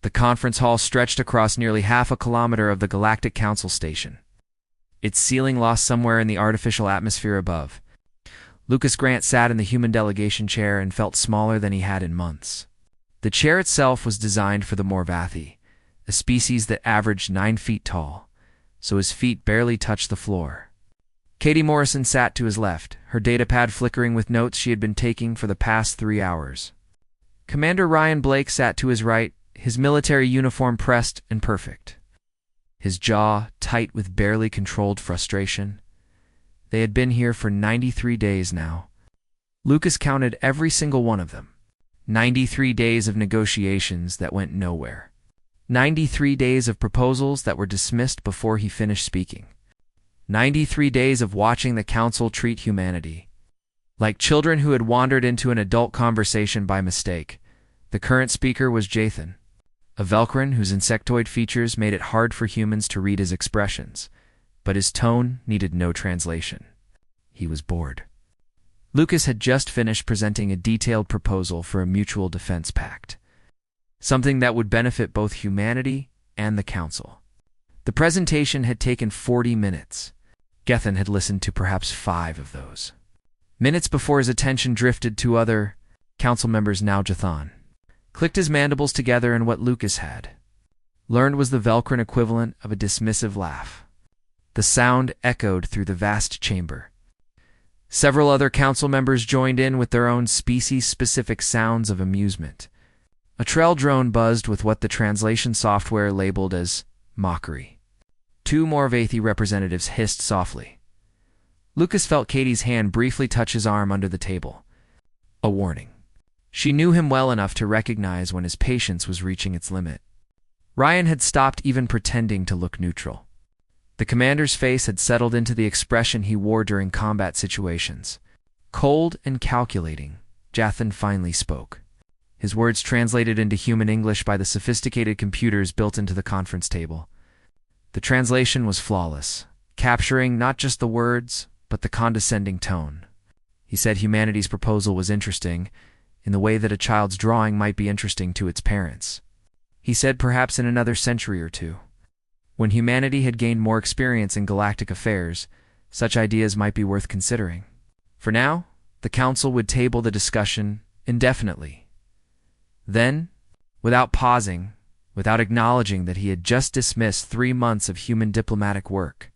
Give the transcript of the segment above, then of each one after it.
The conference hall stretched across nearly half a kilometer of the Galactic Council station, its ceiling lost somewhere in the artificial atmosphere above. Lucas Grant sat in the human delegation chair and felt smaller than he had in months. The chair itself was designed for the Morvathi, a species that averaged 9 feet tall, so his feet barely touched the floor. Katie Morrison sat to his left, her datapad flickering with notes she had been taking for the past 3 hours. Commander Ryan Blake sat to his right, his military uniform pressed and perfect, his jaw tight with barely controlled frustration. They had been here for 93 days now. Lucas counted every single one of them. 93 days of negotiations that went nowhere. 93 days of proposals that were dismissed before he finished speaking. 93 days of watching the council treat humanity like children who had wandered into an adult conversation by mistake. The current speaker was Jathan, a Velcrin whose insectoid features made it hard for humans to read his expressions, but his tone needed no translation. He was bored. Lucas had just finished presenting a detailed proposal for a mutual defense pact, something that would benefit both humanity and the council. The presentation had taken 40 minutes. Gethin had listened to perhaps 5 of those minutes before his attention drifted to other council members. Now Jathan clicked his mandibles together, and what Lucas had learned was the Velcrin equivalent of a dismissive laugh. The sound echoed through the vast chamber. Several other council members joined in with their own species-specific sounds of amusement. A Trell drone buzzed with what the translation software labeled as mockery. 2 Morvathi representatives hissed softly. Lucas felt Katie's hand briefly touch his arm under the table. A warning. She knew him well enough to recognize when his patience was reaching its limit. Ryan had stopped even pretending to look neutral. The commander's face had settled into the expression he wore during combat situations. Cold and calculating, Jathan finally spoke. His words translated into human English by the sophisticated computers built into the conference table. The translation was flawless, capturing not just the words, but the condescending tone. He said humanity's proposal was interesting, in the way that a child's drawing might be interesting to its parents. He said perhaps in another century or two, when humanity had gained more experience in galactic affairs, such ideas might be worth considering. For now, the council would table the discussion indefinitely. Then, without pausing, without acknowledging that he had just dismissed 3 months of human diplomatic work,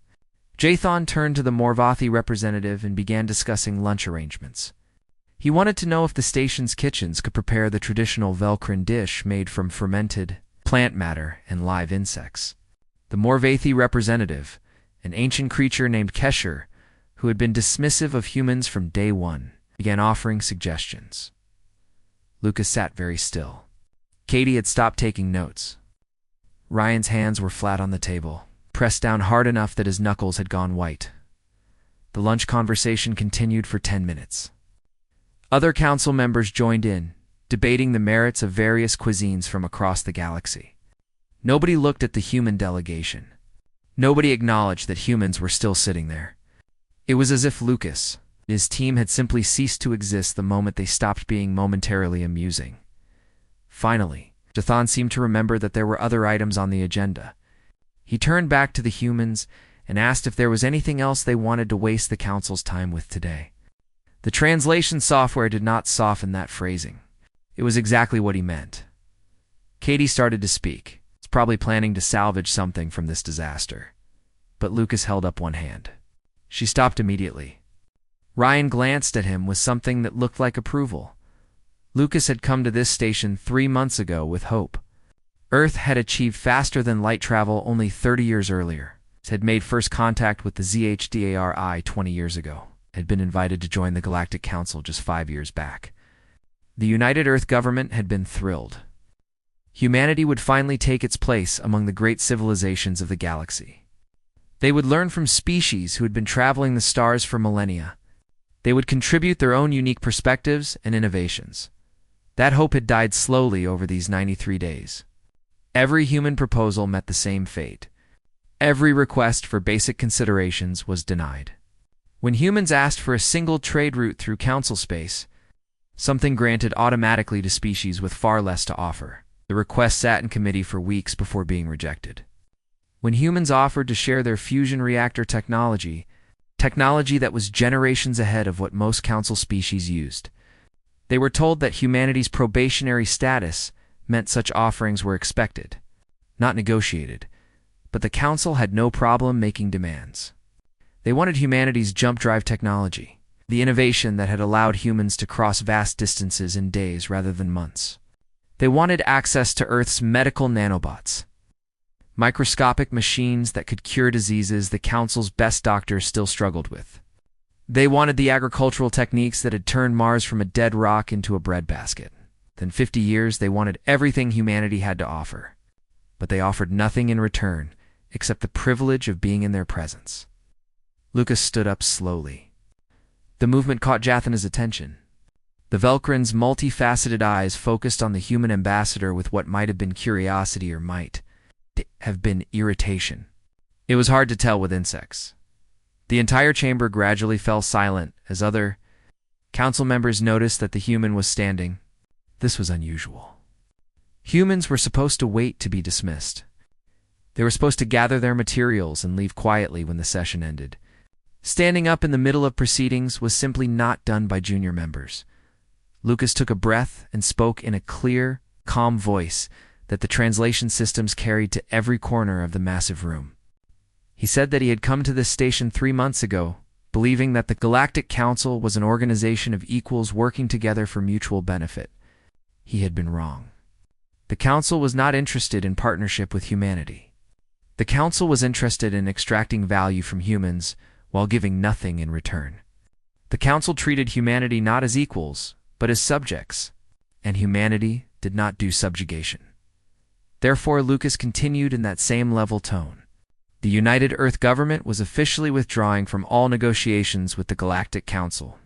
Jathan turned to the Morvathi representative and began discussing lunch arrangements. He wanted to know if the station's kitchens could prepare the traditional Velcrin dish made from fermented plant matter and live insects. The Morvathi representative, an ancient creature named Kesher, who had been dismissive of humans from day one, began offering suggestions. Lucas sat very still. Katie had stopped taking notes. Ryan's hands were flat on the table, pressed down hard enough that his knuckles had gone white. The lunch conversation continued for 10 minutes. Other council members joined in, debating the merits of various cuisines from across the galaxy. Nobody looked at the human delegation. Nobody acknowledged that humans were still sitting there. It was as if Lucas and his team had simply ceased to exist the moment they stopped being momentarily amusing. Finally, Jathan seemed to remember that there were other items on the agenda. He turned back to the humans and asked if there was anything else they wanted to waste the council's time with today. The translation software did not soften that phrasing. It was exactly what he meant. Katie started to speak. He's probably planning to salvage something from this disaster. But Lucas held up one hand. She stopped immediately. Ryan glanced at him with something that looked like approval. Lucas had come to this station 3 months ago with hope. Earth had achieved faster than light travel only 30 years earlier. It had made first contact with the ZHDARI 20 years ago. Had been invited to join the Galactic Council just 5 years back. The United Earth government had been thrilled. Humanity would finally take its place among the great civilizations of the galaxy. They would learn from species who had been traveling the stars for millennia. They would contribute their own unique perspectives and innovations. That hope had died slowly over these 93 days. Every human proposal met the same fate. Every request for basic considerations was denied. When humans asked for a single trade route through council space, something granted automatically to species with far less to offer. The request sat in committee for weeks before being rejected. When humans offered to share their fusion reactor technology that was generations ahead of what most council species used, they were told that humanity's probationary status meant such offerings were expected, not negotiated, but the council had no problem making demands. They wanted humanity's jump drive technology, the innovation that had allowed humans to cross vast distances in days rather than months. They wanted access to Earth's medical nanobots, microscopic machines that could cure diseases the Council's best doctors still struggled with. They wanted the agricultural techniques that had turned Mars from a dead rock into a breadbasket. In 50 years, they wanted everything humanity had to offer. But they offered nothing in return except the privilege of being in their presence. Lucas stood up slowly. The movement caught Jathan's attention. The Velcrin's multifaceted eyes focused on the human ambassador with what might have been curiosity or might have been irritation. It was hard to tell with insects. The entire chamber gradually fell silent as other council members noticed that the human was standing. This was unusual. Humans were supposed to wait to be dismissed. They were supposed to gather their materials and leave quietly when the session ended. Standing up in the middle of proceedings was simply not done by junior members. Lucas took a breath and spoke in a clear, calm voice that the translation systems carried to every corner of the massive room. He said that he had come to this station 3 months ago, believing that the Galactic Council was an organization of equals working together for mutual benefit. He had been wrong. The Council was not interested in partnership with humanity. The Council was interested in extracting value from humans while giving nothing in return. The Council treated humanity not as equals, but as subjects, and humanity did not do subjugation. Therefore, Lucas continued in that same level tone. The United Earth government was officially withdrawing from all negotiations with the Galactic Council.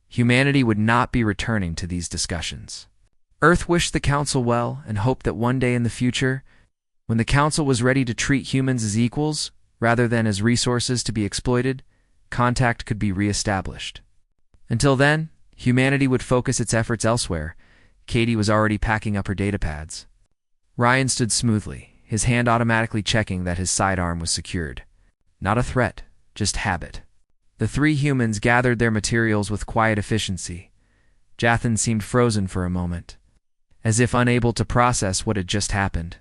Humanity would not be returning to these discussions. Earth wished the Council well and hoped that one day in the future, when the Council was ready to treat humans as equals rather than as resources to be exploited, contact could be re-established. Until then, humanity would focus its efforts elsewhere. Katie was already packing up her datapads. Ryan stood smoothly, his hand automatically checking that his sidearm was secured. Not a threat, just habit. The 3 humans gathered their materials with quiet efficiency. Jathan seemed frozen for a moment, as if unable to process what had just happened.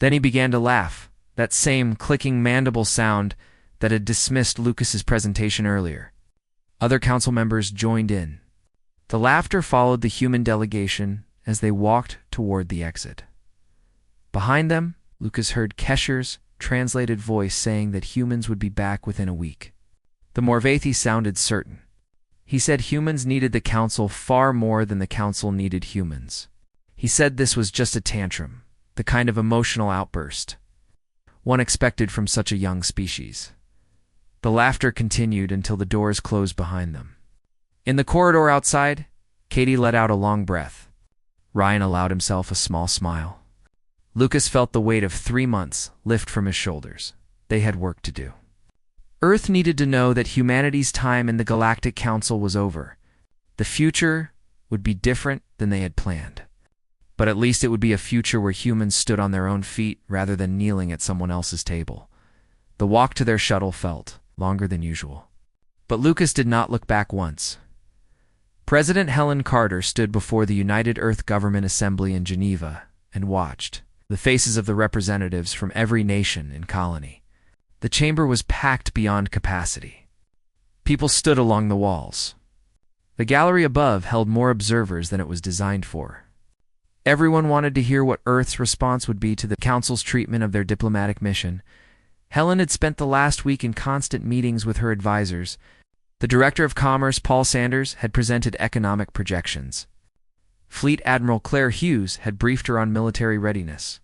Then he began to laugh, that same clicking mandible sound that had dismissed Lucas's presentation earlier. Other council members joined in. The laughter followed the human delegation as they walked toward the exit. Behind them, Lucas heard Kesher's translated voice saying that humans would be back within a week. The Morvathi sounded certain. He said humans needed the council far more than the council needed humans. He said this was just a tantrum, the kind of emotional outburst one expected from such a young species. The laughter continued until the doors closed behind them. In the corridor outside, Katie let out a long breath. Ryan allowed himself a small smile. Lucas felt the weight of 3 months lift from his shoulders. They had work to do. Earth needed to know that humanity's time in the Galactic Council was over. The future would be different than they had planned. But at least it would be a future where humans stood on their own feet rather than kneeling at someone else's table. The walk to their shuttle felt longer than usual. But Lucas did not look back once. President Helen Carter stood before the United Earth Government Assembly in Geneva and watched the faces of the representatives from every nation and colony. The chamber was packed beyond capacity. People stood along the walls. The gallery above held more observers than it was designed for. Everyone wanted to hear what Earth's response would be to the Council's treatment of their diplomatic mission. Helen had spent the last week in constant meetings with her advisors. The Director of Commerce, Paul Sanders, had presented economic projections. Fleet Admiral Claire Hughes had briefed her on military readiness.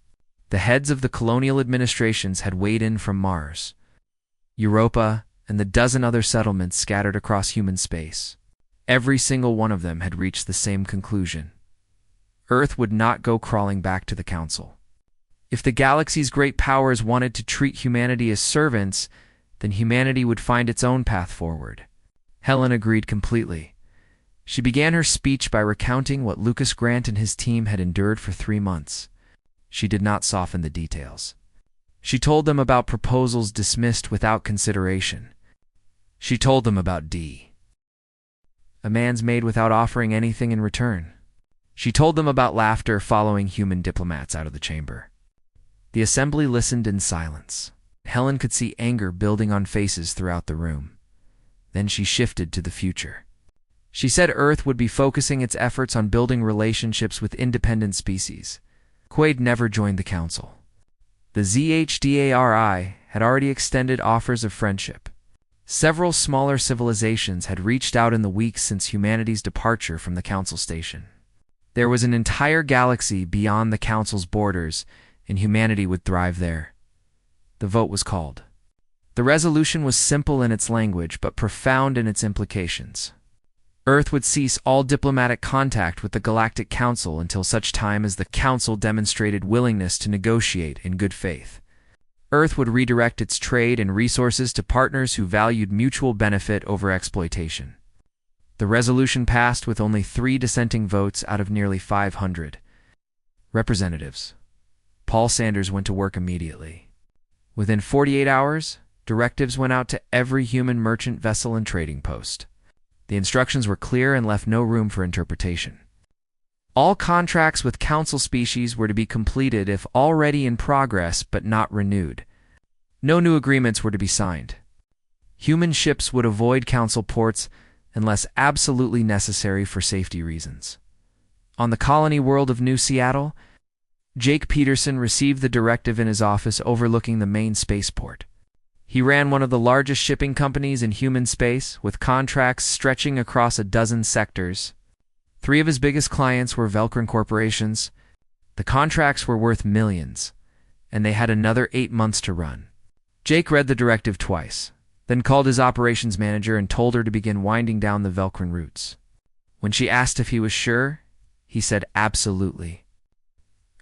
The heads of the colonial administrations had weighed in from Mars, Europa, and the dozen other settlements scattered across human space. Every single one of them had reached the same conclusion. Earth would not go crawling back to the Council. If the galaxy's great powers wanted to treat humanity as servants, then humanity would find its own path forward. Helen agreed completely. She began her speech by recounting what Lucas Grant and his team had endured for 3 months. She did not soften the details. She told them about proposals dismissed without consideration. She told them about demands made without offering anything in return. She told them about laughter following human diplomats out of the chamber. The assembly listened in silence. Helen could see anger building on faces throughout the room. Then she shifted to the future. She said Earth would be focusing its efforts on building relationships with independent species. Quaid never joined the council. The ZHDARI had already extended offers of friendship. Several smaller civilizations had reached out in the weeks since humanity's departure from the council station. There was an entire galaxy beyond the council's borders, and humanity would thrive there. The vote was called. The resolution was simple in its language, but profound in its implications. Earth would cease all diplomatic contact with the Galactic Council until such time as the Council demonstrated willingness to negotiate in good faith. Earth would redirect its trade and resources to partners who valued mutual benefit over exploitation. The resolution passed with only 3 dissenting votes out of nearly 500 representatives. Paul Sanders went to work immediately. Within 48 hours, directives went out to every human merchant vessel and trading post. The instructions were clear and left no room for interpretation. All contracts with council species were to be completed if already in progress but not renewed. No new agreements were to be signed. Human ships would avoid council ports unless absolutely necessary for safety reasons. On the colony world of New Seattle, Jake Peterson received the directive in his office overlooking the main spaceport. He ran one of the largest shipping companies in human space, with contracts stretching across a dozen sectors. 3 of his biggest clients were Velcrin corporations. The contracts were worth millions, and they had another 8 months to run. Jake read the directive twice, then called his operations manager and told her to begin winding down the Velcrin routes. When she asked if he was sure, he said absolutely.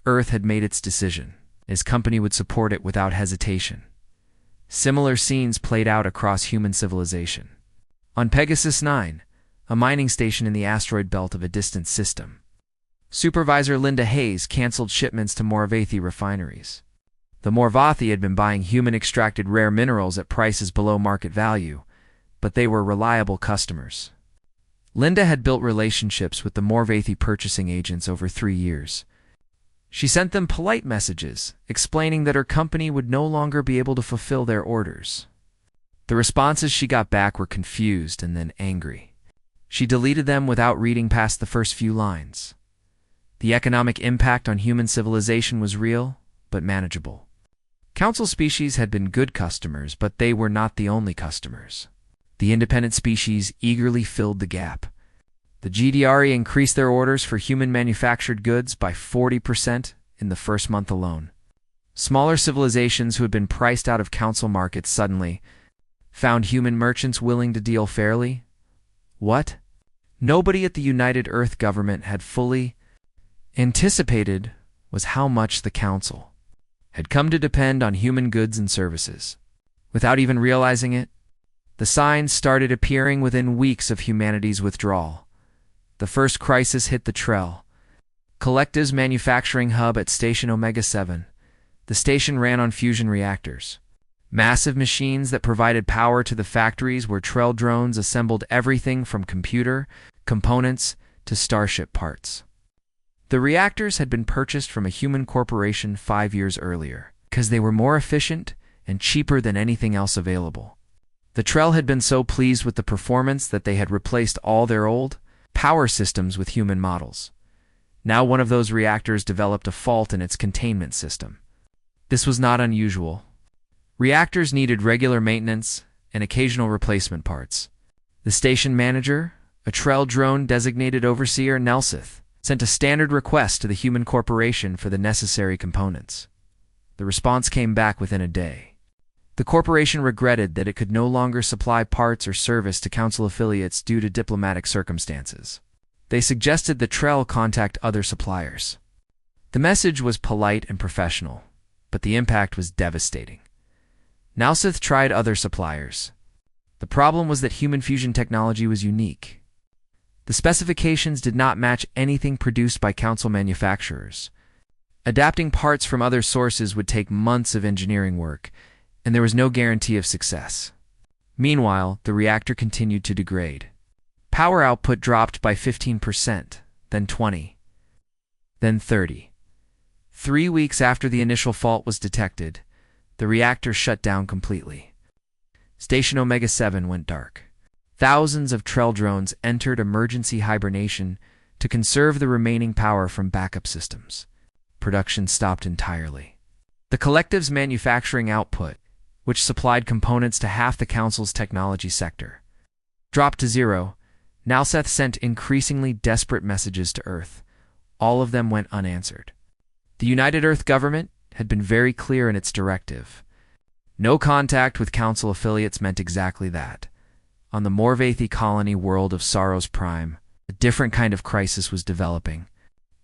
Earth had made its decision. His company would support it without hesitation. Similar scenes played out across human civilization. On Pegasus 9, a mining station in the asteroid belt of a distant system, Supervisor Linda Hayes canceled shipments to Morvathi refineries. The Morvathi had been buying human-extracted rare minerals at prices below market value, but they were reliable customers. Linda had built relationships with the Morvathi purchasing agents over 3 years. She sent them polite messages, explaining that her company would no longer be able to fulfill their orders. The responses she got back were confused and then angry. She deleted them without reading past the first few lines. The economic impact on human civilization was real, but manageable. Council species had been good customers, but they were not the only customers. The independent species eagerly filled the gap. The GDRE increased their orders for human-manufactured goods by 40% in the first month alone. Smaller civilizations who had been priced out of council markets suddenly found human merchants willing to deal fairly. What? Nobody at the United Earth government had fully anticipated was how much the council had come to depend on human goods and services. Without even realizing it, the signs started appearing within weeks of humanity's withdrawal. The first crisis hit the Trell, Collective's manufacturing hub at Station Omega-7. The station ran on fusion reactors, massive machines that provided power to the factories where Trell drones assembled everything from computer components to starship parts. The reactors had been purchased from a human corporation 5 years earlier, because they were more efficient and cheaper than anything else available. The Trell had been so pleased with the performance that they had replaced all their old power systems with human models. Now one of those reactors developed a fault in its containment system. This was not unusual. Reactors needed regular maintenance and occasional replacement parts. The station manager, a Trell drone designated overseer Nelsith, sent a standard request to the human corporation for the necessary components. The response came back within a day. The corporation regretted that it could no longer supply parts or service to council affiliates due to diplomatic circumstances. They suggested that Trell contact other suppliers. The message was polite and professional, but the impact was devastating. Nelsith tried other suppliers. The problem was that human fusion technology was unique. The specifications did not match anything produced by council manufacturers. Adapting parts from other sources would take months of engineering work, and there was no guarantee of success. Meanwhile, the reactor continued to degrade. Power output dropped by 15%, then 20%, then 30%. 3 weeks after the initial fault was detected, the reactor shut down completely. Station Omega 7 went dark. Thousands of Trell drones entered emergency hibernation to conserve the remaining power from backup systems. Production stopped entirely. The collective's manufacturing output, which supplied components to half the Council's technology sector, dropped to zero. Nalseth sent increasingly desperate messages to Earth. All of them went unanswered. The United Earth government had been very clear in its directive. No contact with Council affiliates meant exactly that. On the Morvathi colony world of Saros Prime, a different kind of crisis was developing.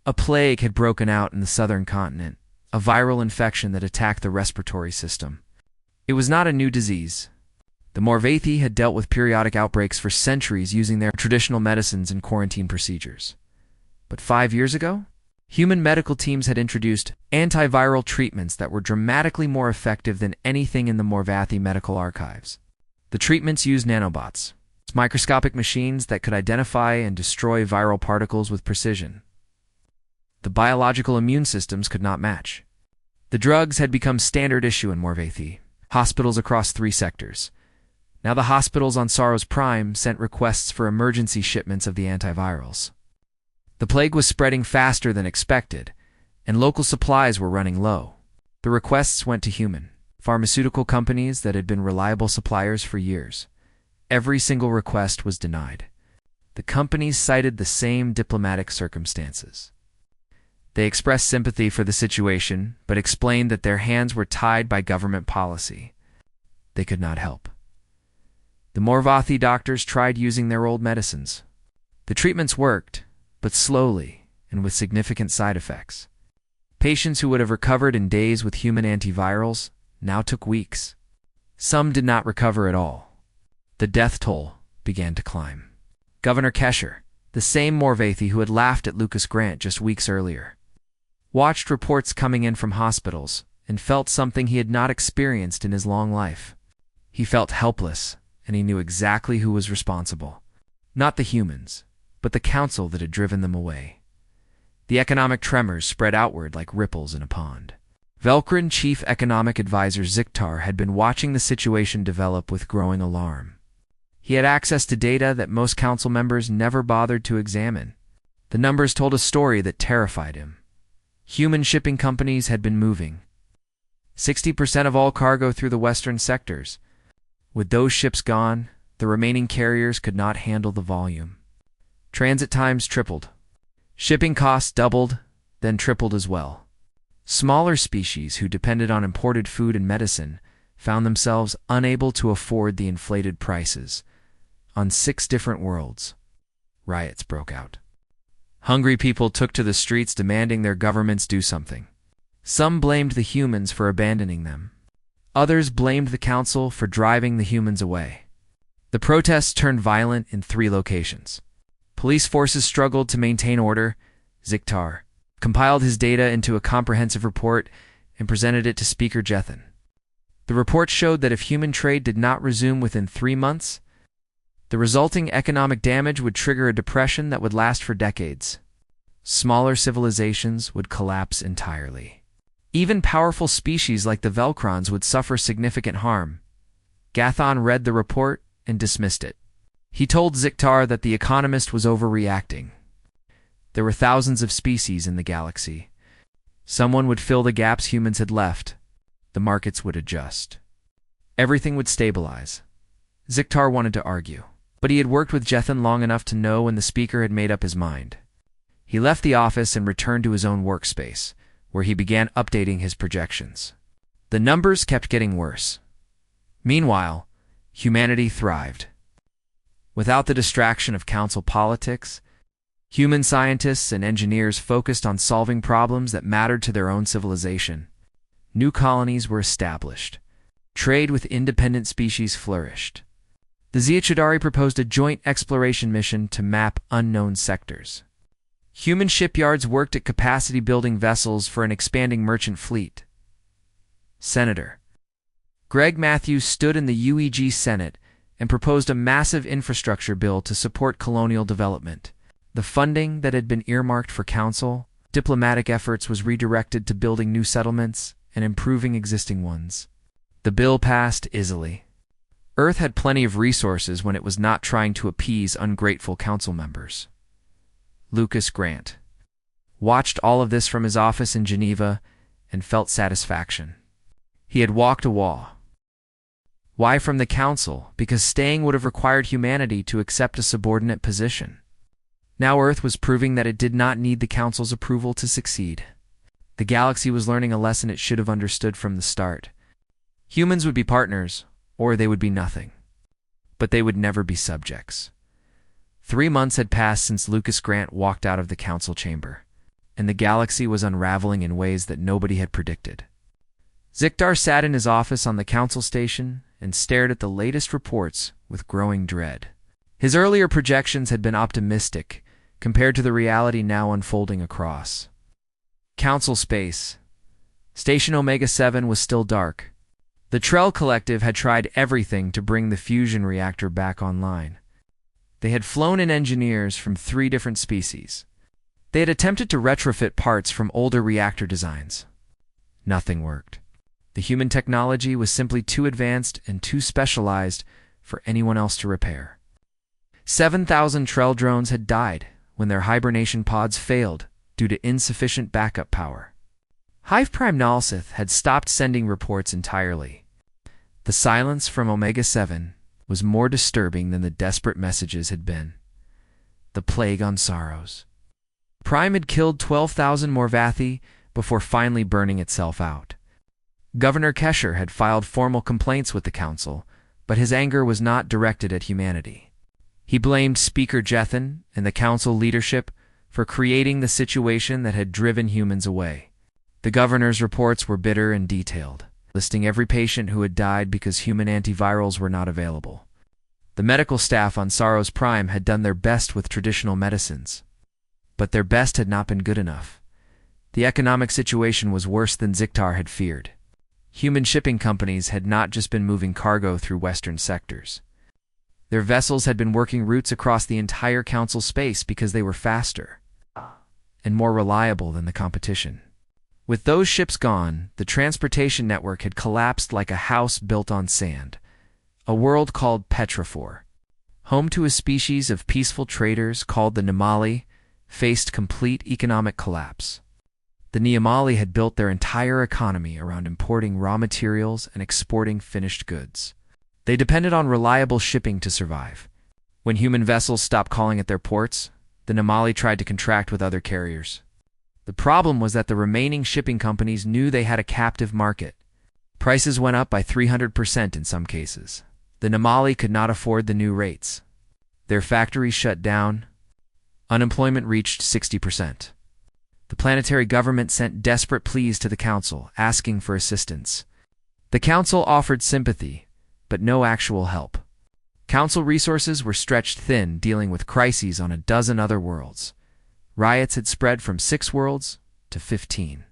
A plague had broken out in the southern continent, a viral infection that attacked the respiratory system. It was not a new disease. The Morvathi had dealt with periodic outbreaks for centuries using their traditional medicines and quarantine procedures. But 5 years ago, human medical teams had introduced antiviral treatments that were dramatically more effective than anything in the Morvathi medical archives. The treatments used nanobots, microscopic machines that could identify and destroy viral particles with precision. The biological immune systems could not match. The drugs had become standard issue in Morvathi, hospitals across 3 sectors. Now the hospitals on Saros Prime sent requests for emergency shipments of the antivirals. The plague was spreading faster than expected, and local supplies were running low. The requests went to human, pharmaceutical companies that had been reliable suppliers for years. Every single request was denied. The companies cited the same diplomatic circumstances. They expressed sympathy for the situation, but explained that their hands were tied by government policy. They could not help. The Morvathi doctors tried using their old medicines. The treatments worked, but slowly and with significant side effects. Patients who would have recovered in days with human antivirals now took weeks. Some did not recover at all. The death toll began to climb. Governor Kesher, the same Morvathi who had laughed at Lucas Grant just weeks earlier, watched reports coming in from hospitals and felt something he had not experienced in his long life. He felt helpless, and he knew exactly who was responsible. Not the humans, but the council that had driven them away. The economic tremors spread outward like ripples in a pond. Velkrin Chief Economic Advisor Ziktar had been watching the situation develop with growing alarm. He had access to data that most council members never bothered to examine. The numbers told a story that terrified him. Human shipping companies had been moving 60% of all cargo through the western sectors. With those ships gone, the remaining carriers could not handle the volume. Transit times tripled. Shipping costs doubled, then tripled as well. Smaller species who depended on imported food and medicine found themselves unable to afford the inflated prices. On 6 different worlds, riots broke out. Hungry people took to the streets demanding their governments do something. Some blamed the humans for abandoning them. Others blamed the council for driving the humans away. The protests turned violent in 3 locations. Police forces struggled to maintain order. Ziktar compiled his data into a comprehensive report and presented it to Speaker Jethan. The report showed that if human trade did not resume within 3 months, the resulting economic damage would trigger a depression that would last for decades. Smaller civilizations would collapse entirely. Even powerful species like the Velkrons would suffer significant harm. Gathon read the report and dismissed it. He told Ziktar that the Economist was overreacting. There were thousands of species in the galaxy. Someone would fill the gaps humans had left. The markets would adjust. Everything would stabilize. Ziktar wanted to argue, but he had worked with Jethan long enough to know when the speaker had made up his mind. He left the office and returned to his own workspace, where he began updating his projections. The numbers kept getting worse. Meanwhile, humanity thrived. Without the distraction of council politics, human scientists and engineers focused on solving problems that mattered to their own civilization. New colonies were established. Trade with independent species flourished. The Ziachidari proposed a joint exploration mission to map unknown sectors. Human shipyards worked at capacity building vessels for an expanding merchant fleet. Senator Greg Matthews stood in the UEG Senate and proposed a massive infrastructure bill to support colonial development. The funding that had been earmarked for council, diplomatic efforts was redirected to building new settlements and improving existing ones. The bill passed easily. Earth had plenty of resources when it was not trying to appease ungrateful council members. Lucas Grant watched all of this from his office in Geneva and felt satisfaction. He had walked a walk. Why from the council? Because staying would have required humanity to accept a subordinate position. Now Earth was proving that it did not need the council's approval to succeed. The galaxy was learning a lesson it should have understood from the start. Humans would be partners, or they would be nothing. But they would never be subjects. 3 months had passed since Lucas Grant walked out of the council chamber, and the galaxy was unraveling in ways that nobody had predicted. Ziktar sat in his office on the council station and stared at the latest reports with growing dread. His earlier projections had been optimistic compared to the reality now unfolding across. Council space. Station Omega-7 was still dark. The Trell Collective had tried everything to bring the fusion reactor back online. They had flown in engineers from 3 different species. They had attempted to retrofit parts from older reactor designs. Nothing worked. The human technology was simply too advanced and too specialized for anyone else to repair. 7,000 Trell drones had died when their hibernation pods failed due to insufficient backup power. Hive Prime Nalsith had stopped sending reports entirely. The silence from Omega-7 was more disturbing than the desperate messages had been. The plague on Saros. Prime had killed 12,000 Morvathi before finally burning itself out. Governor Kesher had filed formal complaints with the council, but his anger was not directed at humanity. He blamed Speaker Jethan and the council leadership for creating the situation that had driven humans away. The governor's reports were bitter and detailed, listing every patient who had died because human antivirals were not available. The medical staff on Saros Prime had done their best with traditional medicines, but their best had not been good enough. The economic situation was worse than Ziktar had feared. Human shipping companies had not just been moving cargo through western sectors. Their vessels had been working routes across the entire council space because they were faster and more reliable than the competition. With those ships gone, the transportation network had collapsed like a house built on sand. A world called Petrofor, home to a species of peaceful traders called the Nimali, faced complete economic collapse. The Niamali had built their entire economy around importing raw materials and exporting finished goods. They depended on reliable shipping to survive. When human vessels stopped calling at their ports, the Nimali tried to contract with other carriers. The problem was that the remaining shipping companies knew they had a captive market. Prices went up by 300% in some cases. The Nimali could not afford the new rates. Their factories shut down. Unemployment reached 60%. The planetary government sent desperate pleas to the council, asking for assistance. The council offered sympathy, but no actual help. Council resources were stretched thin, dealing with crises on a dozen other worlds. Riots had spread from 6 worlds to 15.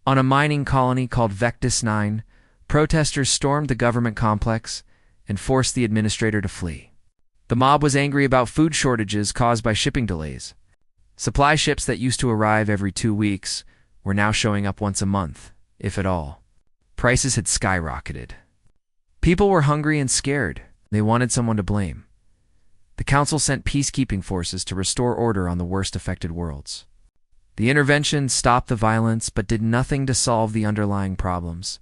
On a mining colony called Vectis 9, protesters stormed the government complex and forced the administrator to flee. The mob was angry about food shortages caused by shipping delays. Supply ships that used to arrive every 2 weeks were now showing up once a month, if at all. Prices had skyrocketed. People were hungry and scared. They wanted someone to blame. The council sent peacekeeping forces to restore order on the worst affected worlds. The intervention stopped the violence but did nothing to solve the underlying problems.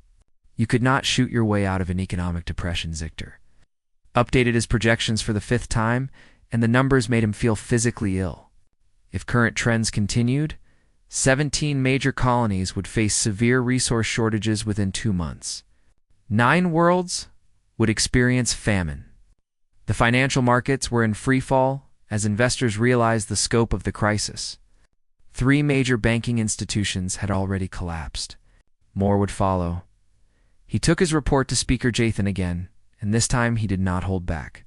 You could not shoot your way out of an economic depression, Ziktar updated his projections for the 5th time, and the numbers made him feel physically ill. If current trends continued, 17 major colonies would face severe resource shortages within 2 months. 9 worlds would experience famine. The financial markets were in freefall as investors realized the scope of the crisis. 3 major banking institutions had already collapsed. More would follow. He took his report to Speaker Jathan again, and this time he did not hold back.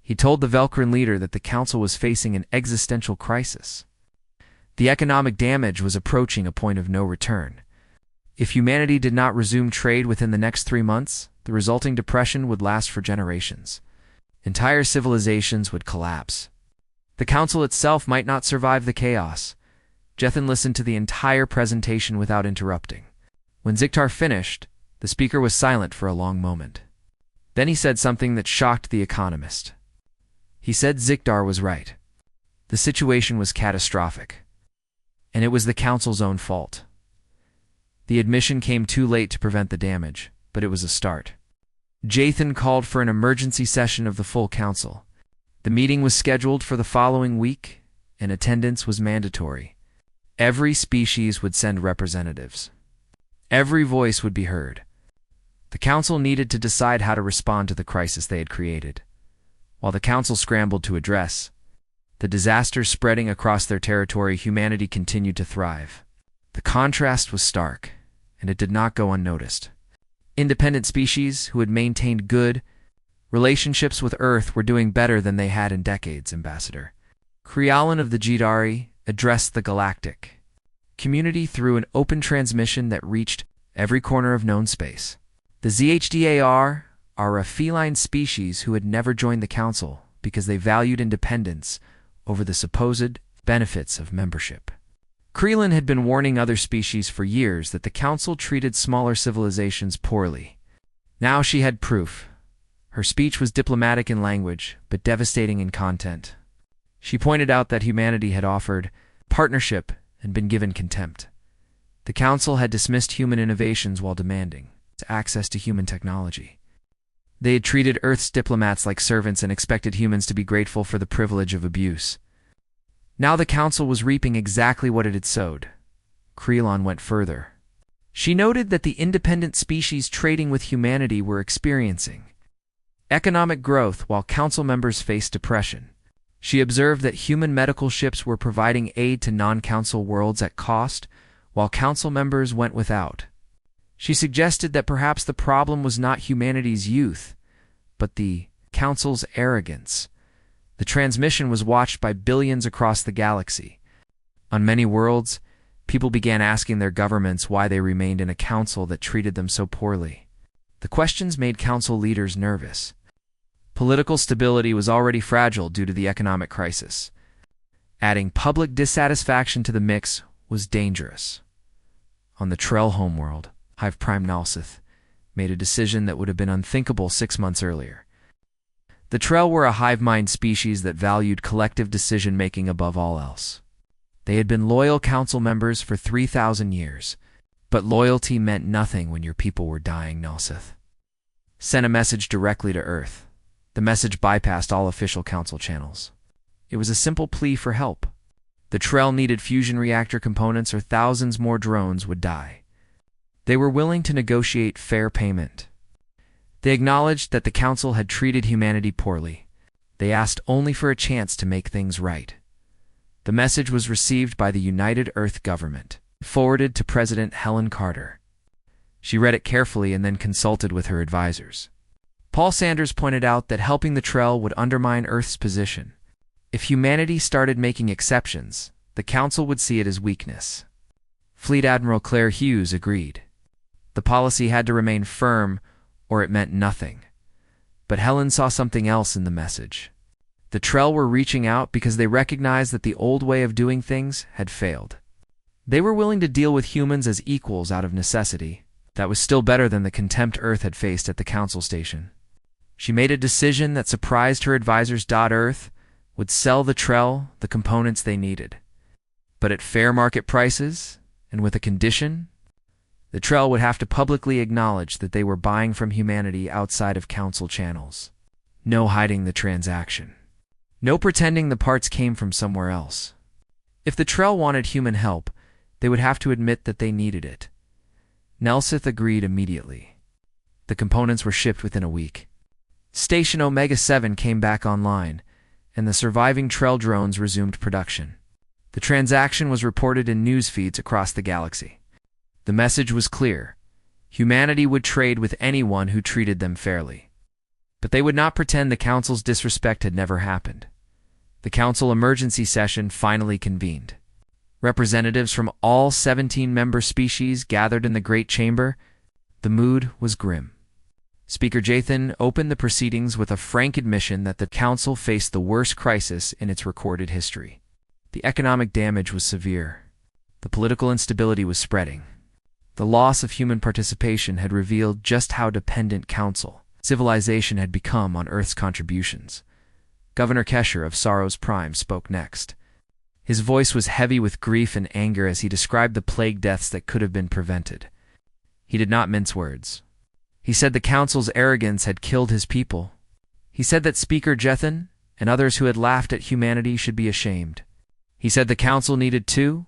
He told the Velkran leader that the council was facing an existential crisis. The economic damage was approaching a point of no return. If humanity did not resume trade within the next 3 months, the resulting depression would last for generations. Entire civilizations would collapse. The council itself might not survive the chaos. Jethan listened to the entire presentation without interrupting. When Ziktar finished, the speaker was silent for a long moment. Then he said something that shocked the economist. He said Ziktar was right. The situation was catastrophic, and it was the council's own fault. The admission came too late to prevent the damage, but it was a start. Jathan called for an emergency session of the full council. The meeting was scheduled for the following week, and attendance was mandatory. Every species would send representatives. Every voice would be heard. The council needed to decide how to respond to the crisis they had created. While the council scrambled to address the disasters spreading across their territory, humanity continued to thrive. The contrast was stark, and it did not go unnoticed. Independent species who had maintained good relationships with Earth were doing better than they had in decades, Ambassador. Krialan of the Jidari addressed the galactic community through an open transmission that reached every corner of known space. The ZHDAR are a feline species who had never joined the council because they valued independence over the supposed benefits of membership. Krialan had been warning other species for years that the council treated smaller civilizations poorly. Now she had proof. Her speech was diplomatic in language, but devastating in content. She pointed out that humanity had offered partnership and been given contempt. The council had dismissed human innovations while demanding access to human technology. They had treated Earth's diplomats like servants and expected humans to be grateful for the privilege of abuse. Now the council was reaping exactly what it had sowed. Krialan went further. She noted that the independent species trading with humanity were experiencing economic growth while council members faced depression. She observed that human medical ships were providing aid to non-council worlds at cost, while council members went without. She suggested that perhaps the problem was not humanity's youth, but the council's arrogance. The transmission was watched by billions across the galaxy. On many worlds, people began asking their governments why they remained in a council that treated them so poorly. The questions made council leaders nervous. Political stability was already fragile due to the economic crisis. Adding public dissatisfaction to the mix was dangerous. On the Trell homeworld, Hive Prime Nalsith made a decision that would have been unthinkable 6 months earlier. The Trell were a hive mind species that valued collective decision-making above all else. They had been loyal council members for 3,000 years, but loyalty meant nothing when your people were dying, Nalsith. Sent a message directly to Earth. The message bypassed all official council channels. It was a simple plea for help. The Trell needed fusion reactor components or thousands more drones would die. They were willing to negotiate fair payment. They acknowledged that the council had treated humanity poorly. They asked only for a chance to make things right. The message was received by the United Earth government, forwarded to President Helen Carter. She read it carefully and then consulted with her advisors. Paul Sanders pointed out that helping the Trell would undermine Earth's position. If humanity started making exceptions, the council would see it as weakness. Fleet Admiral Claire Hughes agreed. The policy had to remain firm, or it meant nothing. But Helen saw something else in the message. The Trell were reaching out because they recognized that the old way of doing things had failed. They were willing to deal with humans as equals out of necessity. That was still better than the contempt Earth had faced at the council station. She made a decision that surprised her advisors. Earth would sell the Trell the components they needed. But at fair market prices, and with a condition, the Trell would have to publicly acknowledge that they were buying from humanity outside of council channels. No hiding the transaction. No pretending the parts came from somewhere else. If the Trell wanted human help, they would have to admit that they needed it. Nelsith agreed immediately. The components were shipped within a week. Station Omega-7 came back online, and the surviving Trell drones resumed production. The transaction was reported in news feeds across the galaxy. The message was clear. Humanity would trade with anyone who treated them fairly. But they would not pretend the Council's disrespect had never happened. The Council emergency session finally convened. Representatives from all 17 member species gathered in the Great Chamber. The mood was grim. Speaker Jathan opened the proceedings with a frank admission that the council faced the worst crisis in its recorded history. The economic damage was severe. The political instability was spreading. The loss of human participation had revealed just how dependent council civilization had become on Earth's contributions. Governor Kesher of Sorrows Prime spoke next. His voice was heavy with grief and anger as he described the plague deaths that could have been prevented. He did not mince words. He said the council's arrogance had killed his people. He said that Speaker Jathan and others who had laughed at humanity should be ashamed. He said the council needed to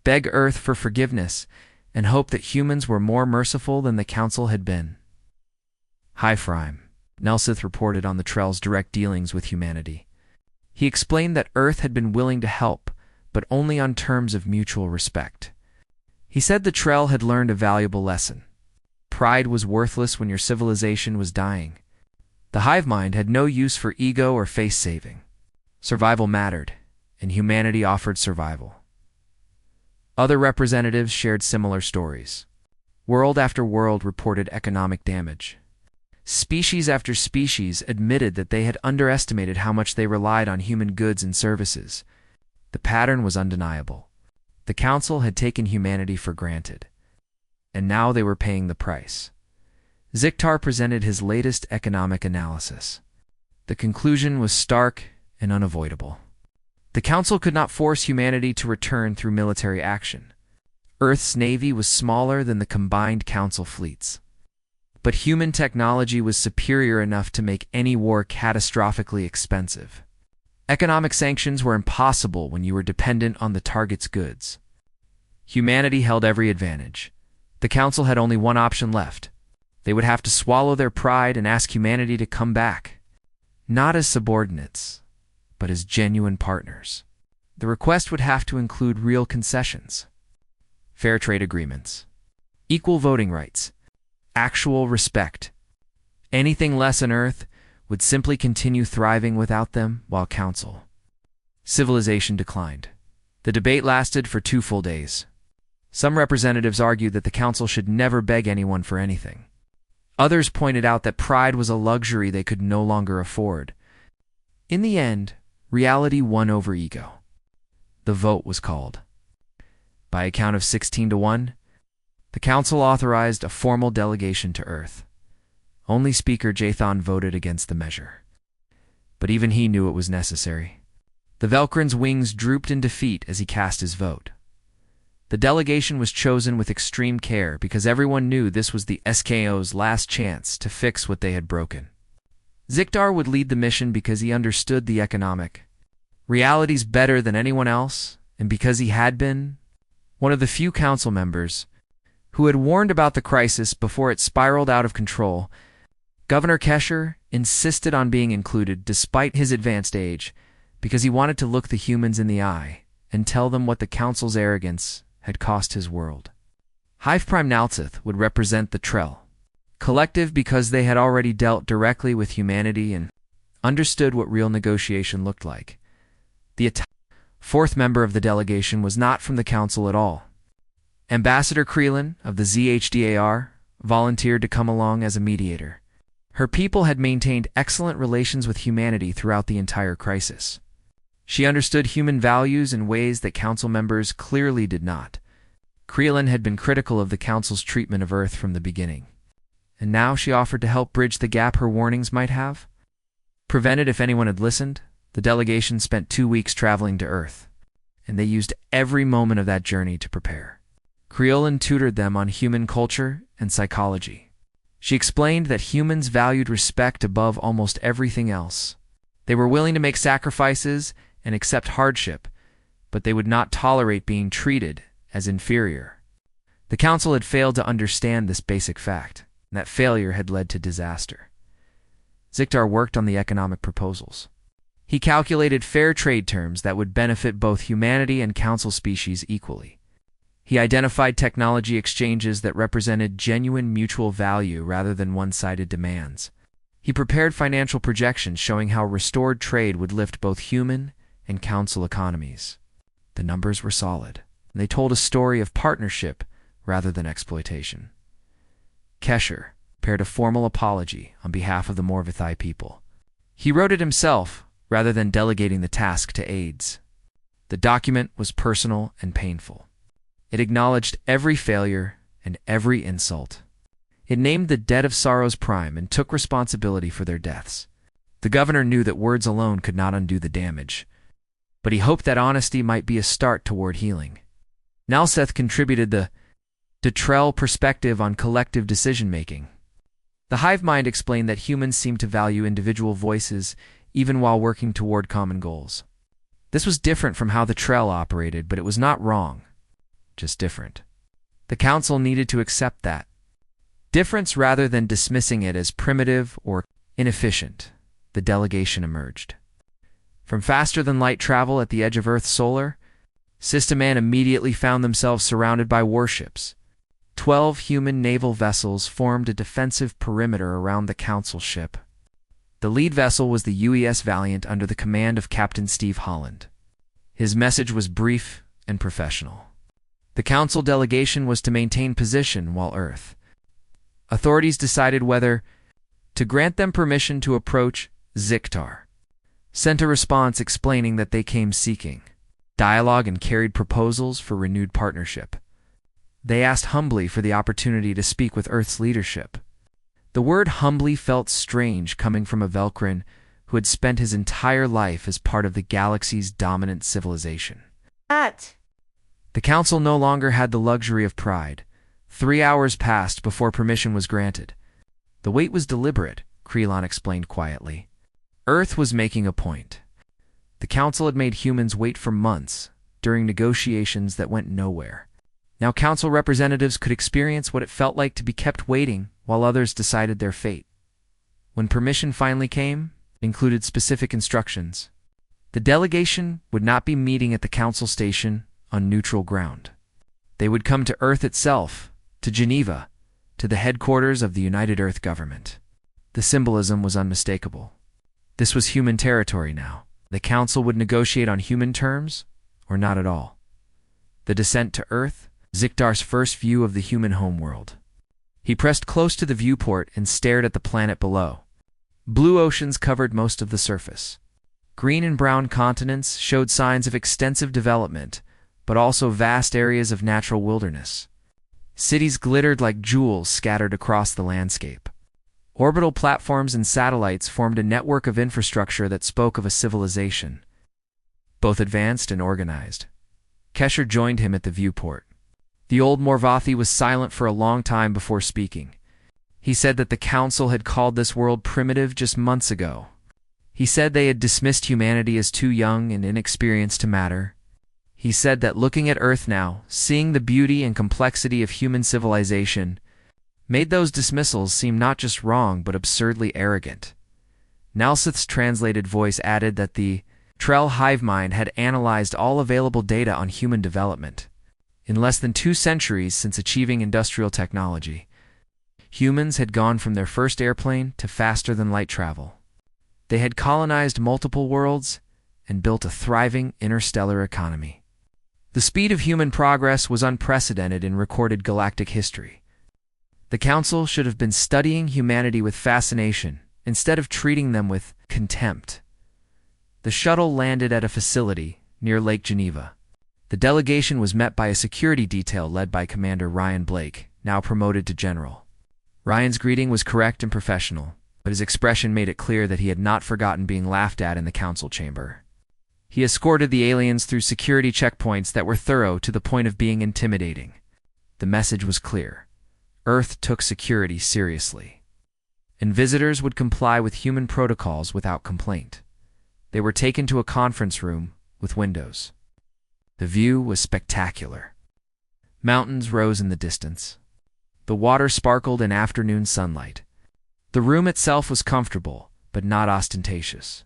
beg Earth for forgiveness and hope that humans were more merciful than the council had been. Hi Frime, Nelsith reported on the Trell's direct dealings with humanity. He explained that Earth had been willing to help, but only on terms of mutual respect. He said the Trell had learned a valuable lesson. Pride was worthless when your civilization was dying. The hive mind had no use for ego or face-saving. Survival mattered, and humanity offered survival. Other representatives shared similar stories. World after world reported economic damage. Species after species admitted that they had underestimated how much they relied on human goods and services. The pattern was undeniable. The council had taken humanity for granted, and now they were paying the price. Ziktar presented his latest economic analysis. The conclusion was stark and unavoidable. The council could not force humanity to return through military action. Earth's navy was smaller than the combined council fleets. But human technology was superior enough to make any war catastrophically expensive. Economic sanctions were impossible when you were dependent on the target's goods. Humanity held every advantage. The council had only one option left. They would have to swallow their pride and ask humanity to come back. Not as subordinates, but as genuine partners. The request would have to include real concessions. Fair trade agreements. Equal voting rights. Actual respect. Anything less on Earth would simply continue thriving without them while council. Civilization declined. The debate lasted for 2 full days. Some representatives argued that the council should never beg anyone for anything. Others pointed out that pride was a luxury they could no longer afford. In the end, reality won over ego. The vote was called. By a count of 16-1, the council authorized a formal delegation to Earth. Only Speaker Jathan voted against the measure. But even he knew it was necessary. The Velcrin's wings drooped in defeat as he cast his vote. The delegation was chosen with extreme care because everyone knew this was the SKO's last chance to fix what they had broken. Ziktar would lead the mission because he understood the economic realities better than anyone else, and because he had been one of the few council members who had warned about the crisis before it spiraled out of control. Governor Kesher insisted on being included despite his advanced age because he wanted to look the humans in the eye and tell them what the council's arrogance had cost his world. Hive Prime Nalsith would represent the Trell, collective because they had already dealt directly with humanity and understood what real negotiation looked like. The fourth member of the delegation was not from the council at all. Ambassador Creelin of the ZHDAR volunteered to come along as a mediator. Her people had maintained excellent relations with humanity throughout the entire crisis. She understood human values in ways that council members clearly did not. Creelin had been critical of the council's treatment of Earth from the beginning, and now she offered to help bridge the gap her warnings might have prevented if anyone had listened. The delegation spent 2 weeks traveling to Earth, and they used every moment of that journey to prepare. Creelin tutored them on human culture and psychology. She explained that humans valued respect above almost everything else. They were willing to make sacrifices and accept hardship, but they would not tolerate being treated as inferior. The council had failed to understand this basic fact, and that failure had led to disaster. Ziktar worked on the economic proposals. He calculated fair trade terms that would benefit both humanity and council species equally. He identified technology exchanges that represented genuine mutual value rather than one-sided demands. He prepared financial projections showing how restored trade would lift both human and council economies. The numbers were solid, and they told a story of partnership rather than exploitation. Kesher prepared a formal apology on behalf of the Morvathai people. He wrote it himself rather than delegating the task to aides. The document was personal and painful. It acknowledged every failure and every insult. It named the dead of Sorrow's prime and took responsibility for their deaths. The governor knew that words alone could not undo the damage, but he hoped that honesty might be a start toward healing. Nalseth contributed the Detrell perspective on collective decision-making. The hive mind explained that humans seem to value individual voices even while working toward common goals. This was different from how the Trell operated, but it was not wrong, just different. The council needed to accept that difference rather than dismissing it as primitive or inefficient. The delegation emerged. From faster-than-light travel at the edge of Earth's solar, System Man immediately found themselves surrounded by warships. 12 human naval vessels formed a defensive perimeter around the council ship. The lead vessel was the UES Valiant under the command of Captain Steve Holland. His message was brief and professional. The council delegation was to maintain position while Earth authorities decided whether to grant them permission to approach. Ziktar sent a response explaining that they came seeking dialogue and carried proposals for renewed partnership. They asked humbly for the opportunity to speak with Earth's leadership. The word humbly felt strange coming from a Velkrin who had spent his entire life as part of the galaxy's dominant civilization. The council no longer had the luxury of pride. 3 hours passed before permission was granted. The wait was deliberate, Krelon explained quietly. Earth was making a point. The council had made humans wait for months during negotiations that went nowhere. Now council representatives could experience what it felt like to be kept waiting while others decided their fate. When permission finally came, it included specific instructions. The delegation would not be meeting at the council station on neutral ground. They would come to Earth itself, to Geneva, to the headquarters of the United Earth government. The symbolism was unmistakable. This was human territory now. The council would negotiate on human terms, or not at all. The descent to Earth, Ziktar's first view of the human homeworld. He pressed close to the viewport and stared at the planet below. Blue oceans covered most of the surface. Green and brown continents showed signs of extensive development, but also vast areas of natural wilderness. Cities glittered like jewels scattered across the landscape. Orbital platforms and satellites formed a network of infrastructure that spoke of a civilization, both advanced and organized. Kesher joined him at the viewport. The old Morvathi was silent for a long time before speaking. He said that the council had called this world primitive just months ago. He said they had dismissed humanity as too young and inexperienced to matter. He said that looking at Earth now, seeing the beauty and complexity of human civilization, made those dismissals seem not just wrong but absurdly arrogant. Nalseth's translated voice added that the Trell hive mind had analyzed all available data on human development. In less than 2 centuries since achieving industrial technology, humans had gone from their first airplane to faster-than-light travel. They had colonized multiple worlds and built a thriving interstellar economy. The speed of human progress was unprecedented in recorded galactic history. The Council should have been studying humanity with fascination instead of treating them with contempt. The shuttle landed at a facility near Lake Geneva. The delegation was met by a security detail led by Commander Ryan Blake, now promoted to general. Ryan's greeting was correct and professional, but his expression made it clear that he had not forgotten being laughed at in the council chamber. He escorted the aliens through security checkpoints that were thorough to the point of being intimidating. The message was clear. Earth took security seriously, and visitors would comply with human protocols without complaint. They were taken to a conference room with windows. The view was spectacular. Mountains rose in the distance. The water sparkled in afternoon sunlight. The room itself was comfortable, but not ostentatious.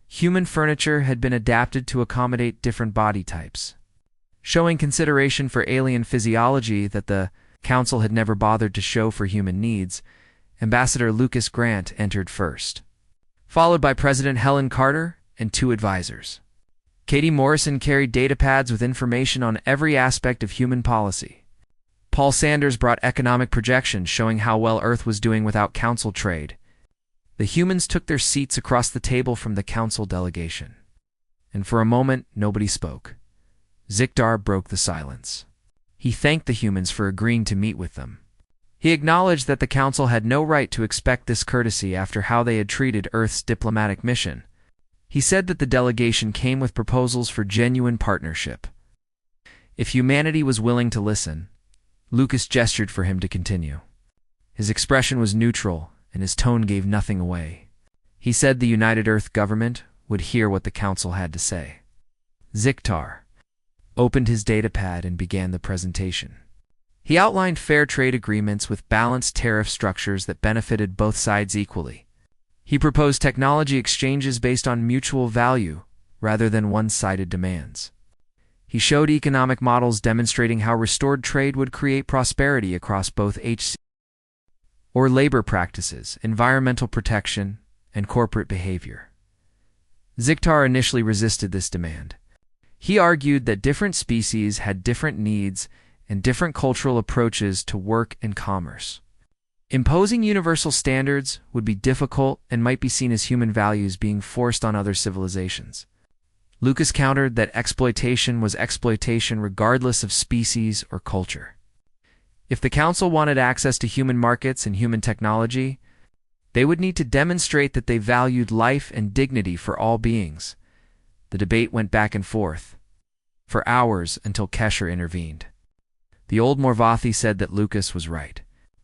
Human furniture had been adapted to accommodate different body types. Showing consideration for alien physiology that the Council had never bothered to show for human needs, Ambassador Lucas Grant entered first, followed by President Helen Carter and 2 advisors. Katie Morrison carried datapads with information on every aspect of human policy. Paul Sanders brought economic projections showing how well Earth was doing without council trade. The humans took their seats across the table from the council delegation. And for a moment, nobody spoke. Ziktar broke the silence. He thanked the humans for agreeing to meet with them. He acknowledged that the council had no right to expect this courtesy after how they had treated Earth's diplomatic mission. He said that the delegation came with proposals for genuine partnership. If humanity was willing to listen, Lucas gestured for him to continue. His expression was neutral, and his tone gave nothing away. He said the United Earth government would hear what the council had to say. Ziktar opened his datapad and began the presentation. He outlined fair trade agreements with balanced tariff structures that benefited both sides equally. He proposed technology exchanges based on mutual value rather than one-sided demands. He showed economic models demonstrating how restored trade would create prosperity across both HFY or labor practices, environmental protection, and corporate behavior. Ziktar initially resisted this demand. He argued that different species had different needs and different cultural approaches to work and commerce. Imposing universal standards would be difficult and might be seen as human values being forced on other civilizations. Lucas countered that exploitation was exploitation regardless of species or culture. If the council wanted access to human markets and human technology, they would need to demonstrate that they valued life and dignity for all beings. The debate went back and forth for hours until Kesher intervened. The old Morvathi said that Lucas was right.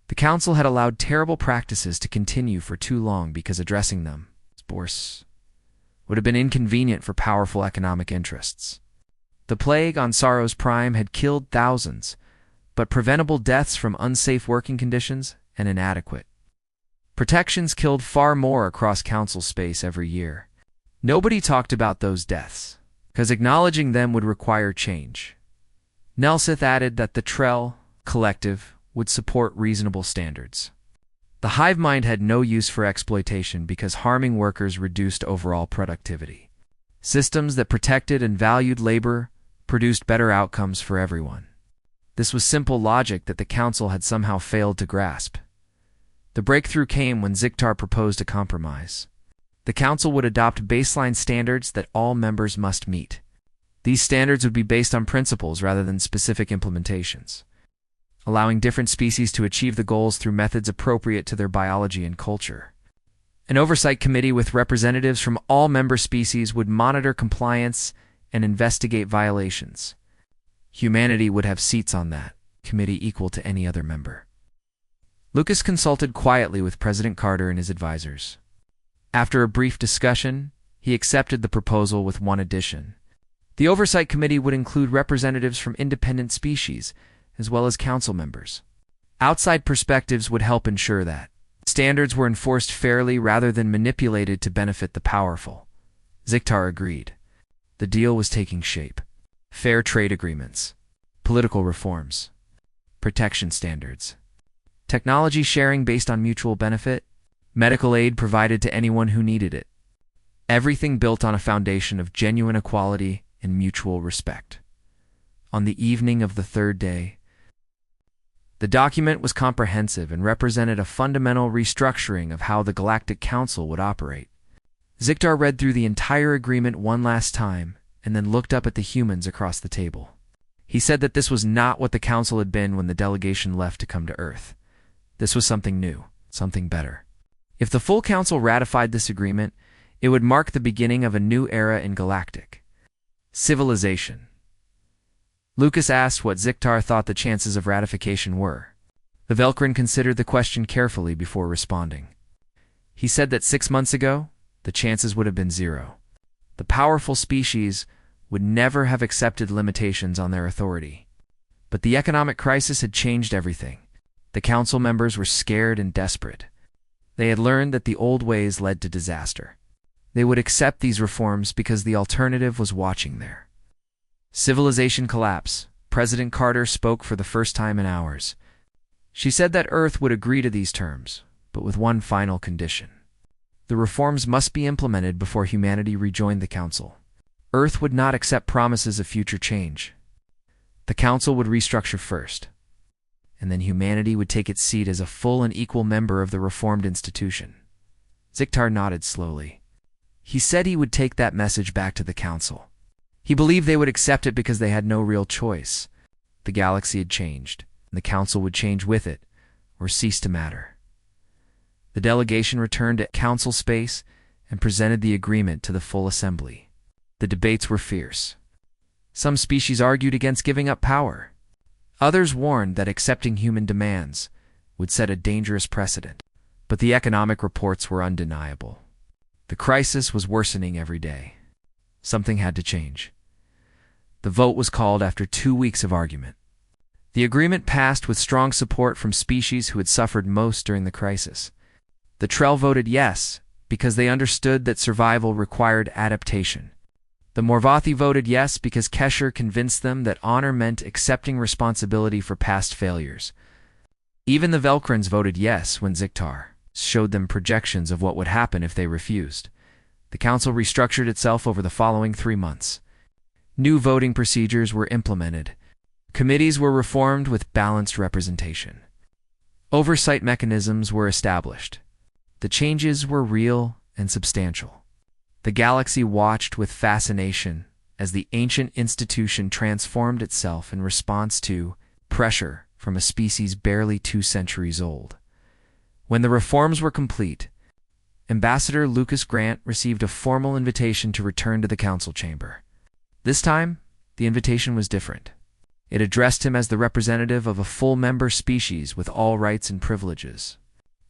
The council had allowed terrible practices to continue for too long because addressing them would have been inconvenient for powerful economic interests. The plague on Saros Prime had killed thousands, but preventable deaths from unsafe working conditions and inadequate protections killed far more across council space every year. Nobody talked about those deaths, because acknowledging them would require change. Nelsith added that the Trell Collective would support reasonable standards. The hive mind had no use for exploitation because harming workers reduced overall productivity. Systems that protected and valued labor produced better outcomes for everyone. This was simple logic that the council had somehow failed to grasp. The breakthrough came when Ziktar proposed a compromise. The council would adopt baseline standards that all members must meet. These standards would be based on principles rather than specific implementations, allowing different species to achieve the goals through methods appropriate to their biology and culture. An oversight committee with representatives from all member species would monitor compliance and investigate violations. Humanity would have seats on that committee equal to any other member. Lucas consulted quietly with President Carter and his advisors. After a brief discussion, he accepted the proposal with one addition. The Oversight Committee would include representatives from independent species, as well as council members. Outside perspectives would help ensure that standards were enforced fairly rather than manipulated to benefit the powerful. Ziktar agreed. The deal was taking shape. Fair trade agreements, political reforms, protection standards, technology sharing based on mutual benefit, medical aid provided to anyone who needed it. Everything built on a foundation of genuine equality and mutual respect. On the evening of the third day, the document was comprehensive and represented a fundamental restructuring of how the Galactic Council would operate. Ziktar read through the entire agreement one last time and then looked up at the humans across the table. He said that this was not what the council had been when the delegation left to come to Earth. This was something new, something better. If the full council ratified this agreement, it would mark the beginning of a new era in galactic civilization. Lucas asked what Ziktar thought the chances of ratification were. The Velkrin considered the question carefully before responding. He said that 6 months ago, the chances would have been 0. The powerful species would never have accepted limitations on their authority. But the economic crisis had changed everything. The council members were scared and desperate. They had learned that the old ways led to disaster. They would accept these reforms because the alternative was watching there. Civilization collapse. President Carter spoke for the first time in hours. She said that Earth would agree to these terms, but with one final condition. The reforms must be implemented before humanity rejoined the council. Earth would not accept promises of future change. The Council would restructure first, and then humanity would take its seat as a full and equal member of the reformed institution. Ziktar nodded slowly. He said he would take that message back to the Council. He believed they would accept it because they had no real choice. The galaxy had changed, and the Council would change with it, or cease to matter. The delegation returned to Council space and presented the agreement to the full assembly. The debates were fierce. Some species argued against giving up power. Others warned that accepting human demands would set a dangerous precedent. But the economic reports were undeniable. The crisis was worsening every day. Something had to change. The vote was called after 2 weeks of argument. The agreement passed with strong support from species who had suffered most during the crisis. The Trell voted yes, because they understood that survival required adaptation. The Morvathi voted yes because Kesher convinced them that honor meant accepting responsibility for past failures. Even the Velkrans voted yes when Ziktar showed them projections of what would happen if they refused. The Council restructured itself over the following 3 months. New voting procedures were implemented. Committees were reformed with balanced representation. Oversight mechanisms were established. The changes were real and substantial. The galaxy watched with fascination as the ancient institution transformed itself in response to pressure from a species barely 2 centuries old. When the reforms were complete, Ambassador Lucas Grant received a formal invitation to return to the Council chamber. This time, the invitation was different. It addressed him as the representative of a full-member species with all rights and privileges.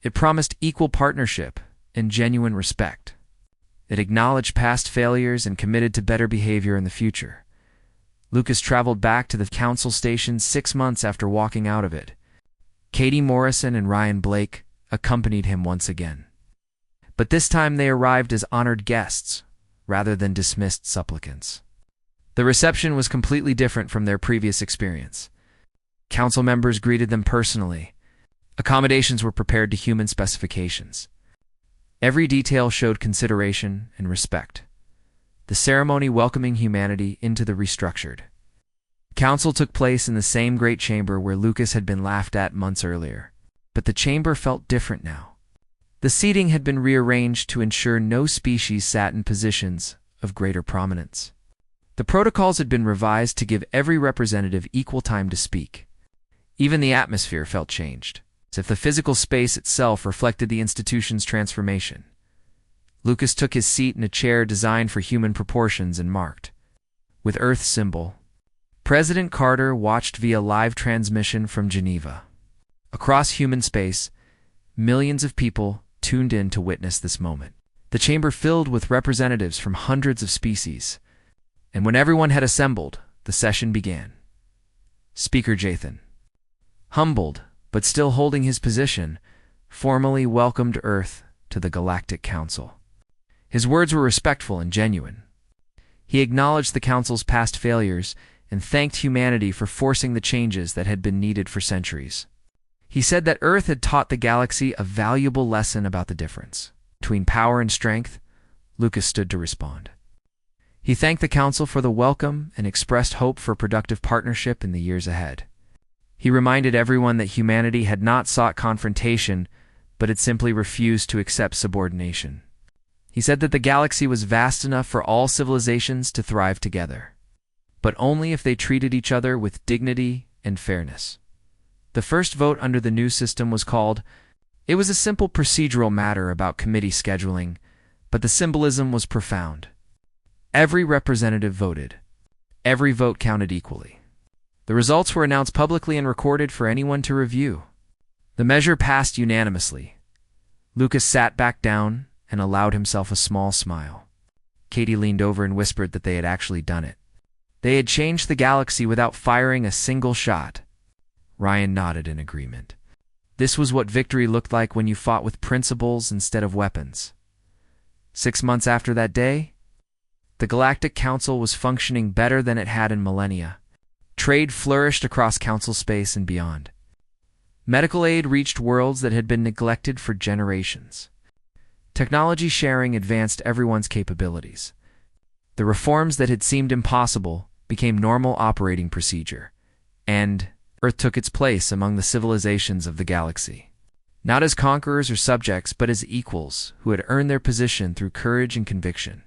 It promised equal partnership and genuine respect. It acknowledged past failures and committed to better behavior in the future. Lucas traveled back to the Council station 6 months after walking out of it. Katie Morrison and Ryan Blake accompanied him once again. But this time they arrived as honored guests, rather than dismissed supplicants. The reception was completely different from their previous experience. Council members greeted them personally. Accommodations were prepared to human specifications. Every detail showed consideration and respect. The ceremony welcoming humanity into the restructured Council took place in the same great chamber where Lucas had been laughed at months earlier. But the chamber felt different now. The seating had been rearranged to ensure no species sat in positions of greater prominence. The protocols had been revised to give every representative equal time to speak. Even the atmosphere felt changed, as if the physical space itself reflected the institution's transformation. Lucas took his seat in a chair designed for human proportions and marked with Earth's symbol. President Carter watched via live transmission from Geneva. Across human space, millions of people tuned in to witness this moment. The chamber filled with representatives from hundreds of species. And when everyone had assembled, the session began. Speaker Jathan, humbled but still holding his position, formally welcomed Earth to the Galactic Council. His words were respectful and genuine. He acknowledged the Council's past failures and thanked humanity for forcing the changes that had been needed for centuries. He said that Earth had taught the galaxy a valuable lesson about the difference between power and strength. Lucas stood to respond. He thanked the Council for the welcome and expressed hope for productive partnership in the years ahead. He reminded everyone that humanity had not sought confrontation, but had simply refused to accept subordination. He said that the galaxy was vast enough for all civilizations to thrive together, but only if they treated each other with dignity and fairness. The first vote under the new system was called. It was a simple procedural matter about committee scheduling, but the symbolism was profound. Every representative voted. Every vote counted equally. The results were announced publicly and recorded for anyone to review. The measure passed unanimously. Lucas sat back down and allowed himself a small smile. Katie leaned over and whispered that they had actually done it. They had changed the galaxy without firing a single shot. Ryan nodded in agreement. This was what victory looked like when you fought with principles instead of weapons. 6 months after that day, the Galactic Council was functioning better than it had in millennia. Trade flourished across Council space and beyond. Medical aid reached worlds that had been neglected for generations. Technology sharing advanced everyone's capabilities. The reforms that had seemed impossible became normal operating procedure, and Earth took its place among the civilizations of the galaxy. Not as conquerors or subjects, but as equals who had earned their position through courage and conviction.